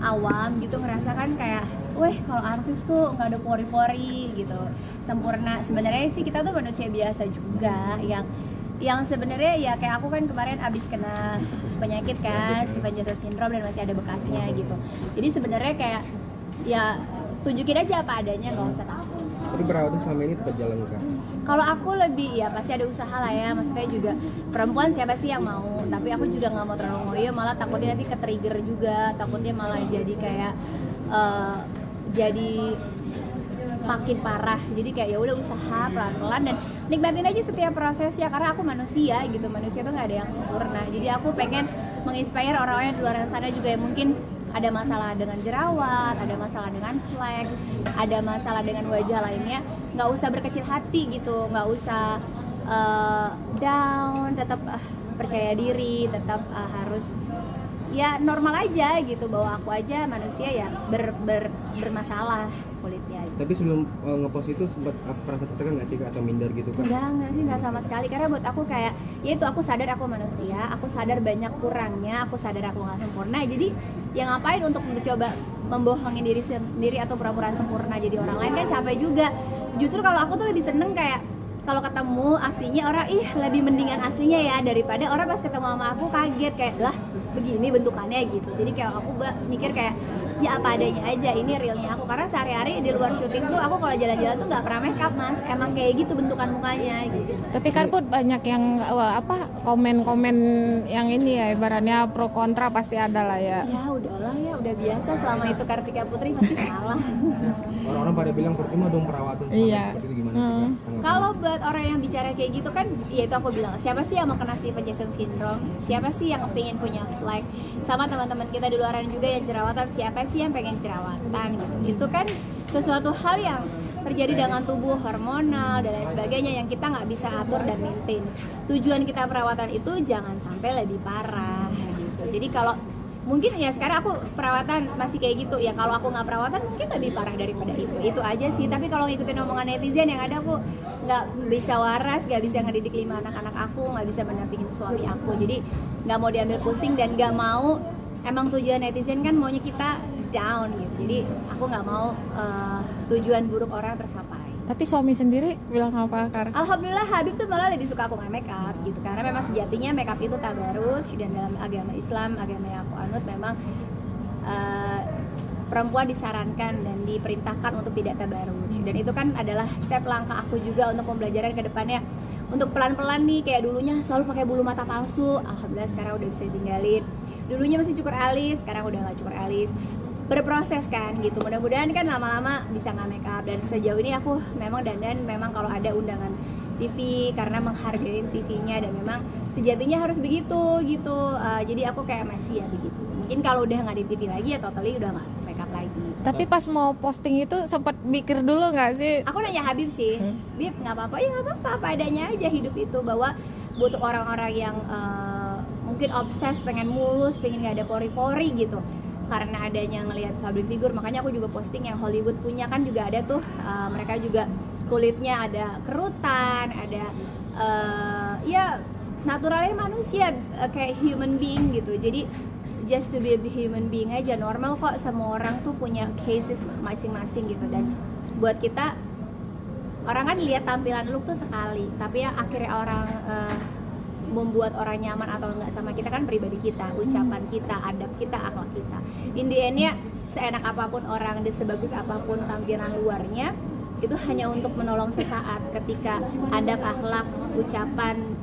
awam gitu ngerasa kan kayak, weh kalau artis tuh nggak ada pori-pori gitu, sempurna. Sebenarnya sih kita tuh manusia biasa juga yang sebenarnya ya kayak aku kan kemarin abis kena penyakit kan, Stevens-Johnson syndrome dan masih ada bekasnya gitu. Jadi sebenarnya kayak ya tunjukin aja apa adanya, nggak usah takut. Tapi perawatan selama ini tetap jalan kan? Kalau aku lebih ya pasti ada usaha lah ya, maksudnya juga perempuan siapa sih yang mau, tapi aku juga nggak mau terlalu ngoyo, malah takutnya nanti ke-trigger juga, takutnya malah jadi kayak jadi makin parah. Jadi kayak ya udah usaha pelan-pelan dan nikmatin aja setiap prosesnya, karena aku manusia gitu, manusia tuh nggak ada yang sempurna. Jadi aku pengen menginspire orang-orang yang di luar sana juga yang mungkin ada masalah dengan jerawat, ada masalah dengan flek, ada masalah dengan wajah lainnya, nggak usah berkecil hati gitu, nggak usah down, tetap percaya diri, tetap harus ya normal aja gitu, bahwa aku aja manusia ya bermasalah kulitnya gitu. Tapi sebelum ngepost itu sempat merasa tertekan nggak sih atau minder gitu kan? Enggak sih, nggak sama sekali, karena buat aku kayak ya itu, aku sadar aku manusia, aku sadar banyak kurangnya, aku sadar aku nggak sempurna. Jadi ya ngapain untuk mencoba membohongin diri sendiri atau pura-pura sempurna jadi orang lain, kan capek juga. Justru kalau aku tuh lebih seneng kayak kalau ketemu aslinya orang, ih lebih mendingan aslinya ya, daripada orang pas ketemu sama aku kaget kayak lah begini bentukannya gitu. Jadi kayak aku mikir kayak ya apa adanya aja, ini realnya aku, karena sehari-hari di luar syuting tuh aku kalau jalan-jalan tuh nggak pernah make up mas, emang kayak gitu bentukan mukanya gitu. Tapi kan Put banyak yang komen-komen yang ini ya, ibaratnya pro kontra pasti ada lah ya. Ya udahlah ya, udah biasa, selama itu Kartika Putri pasti salah. Orang-orang pada bilang percuma dong perawatan seperti itu, gimana sih? Kalau buat orang yang bicara kayak gitu kan, ya itu aku bilang, siapa sih yang mau kena Stevens-Johnson syndrome? Siapa sih yang pengen punya flek? Sama teman-teman kita di luaran juga yang jerawatan, siapa sih yang pengen jerawatan gitu? Itu kan sesuatu hal yang terjadi dengan tubuh, hormonal dan lain sebagainya yang kita nggak bisa atur dan maintain. Tujuan kita perawatan itu jangan sampai lebih parah gitu. Jadi kalau mungkin ya sekarang aku perawatan masih kayak gitu ya, kalau aku nggak perawatan mungkin lebih parah daripada itu aja sih. Tapi kalau ngikutin omongan netizen yang ada, aku nggak bisa waras, nggak bisa ngedidik 5 anak-anak aku, nggak bisa mendampingin suami aku, jadi nggak mau diambil pusing dan nggak mau, emang tujuan netizen kan maunya kita down gitu, jadi aku nggak mau tujuan buruk orang tercapai. Tapi suami sendiri bilang apa, Kar? Alhamdulillah Habib tuh malah lebih suka aku nggak make up gitu, karena memang sejatinya make up itu tabarruj, dan dalam agama Islam, agama yang aku anut, memang perempuan disarankan dan diperintahkan untuk tidak tabarruj, dan itu kan adalah step langkah aku juga untuk pembelajaran ke depannya, untuk pelan-pelan nih, kayak dulunya selalu pakai bulu mata palsu, alhamdulillah sekarang udah bisa ditinggalin. Dulunya masih cukur alis, sekarang udah nggak cukur alis. Berproses kan gitu, mudah-mudahan kan lama-lama bisa nggak make up. Dan sejauh ini aku memang dandan memang kalau ada undangan TV, karena menghargai TV-nya, dan memang sejatinya harus begitu gitu. Jadi aku kayak masih ya begitu. Mungkin kalau udah nggak di TV lagi ya totally udah nggak make up lagi. Tapi pas mau posting itu sempat mikir dulu nggak sih? Aku nanya Habib sih, Bib nggak apa-apa ya, nggak apa-apa, apa adanya aja hidup itu, bahwa butuh orang-orang yang mungkin obses pengen mulus, pengen nggak ada pori-pori gitu, karena adanya ngelihat public figure. Makanya aku juga posting yang Hollywood punya kan juga ada tuh, mereka juga kulitnya ada kerutan, ada ya naturalnya manusia, kayak human being gitu. Jadi just to be a human being aja, normal kok, semua orang tuh punya cases masing-masing gitu. Dan buat kita, orang kan lihat tampilan look tuh sekali, tapi ya akhirnya orang membuat orang nyaman atau enggak sama kita kan pribadi kita, ucapan kita, adab kita, akhlak kita. In the end-nya seenak apapun orang, sebagus apapun tampilan luarnya, itu hanya untuk menolong sesaat. Ketika adab, akhlak, ucapan,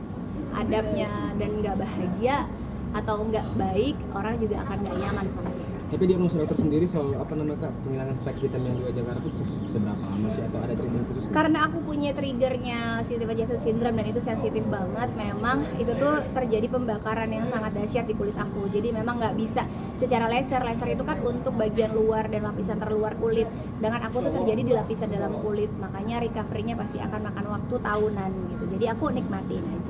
adabnya dan enggak bahagia atau enggak baik, orang juga akan enggak nyaman sama kita. Tapi di Nusra sendiri soal penghilangan flek hitam yang di wajah Kak itu seberapa lama sih, atau ada treatment khusus? Karena aku punya triggernya Stevens-Johnson syndrome dan itu sensitif banget, memang itu tuh terjadi pembakaran yang sangat dahsyat di kulit aku. Jadi memang nggak bisa secara laser itu kan untuk bagian luar dan lapisan terluar kulit, sedangkan aku tuh terjadi di lapisan dalam kulit, makanya recovery-nya pasti akan makan waktu tahunan gitu. Jadi aku nikmatin aja.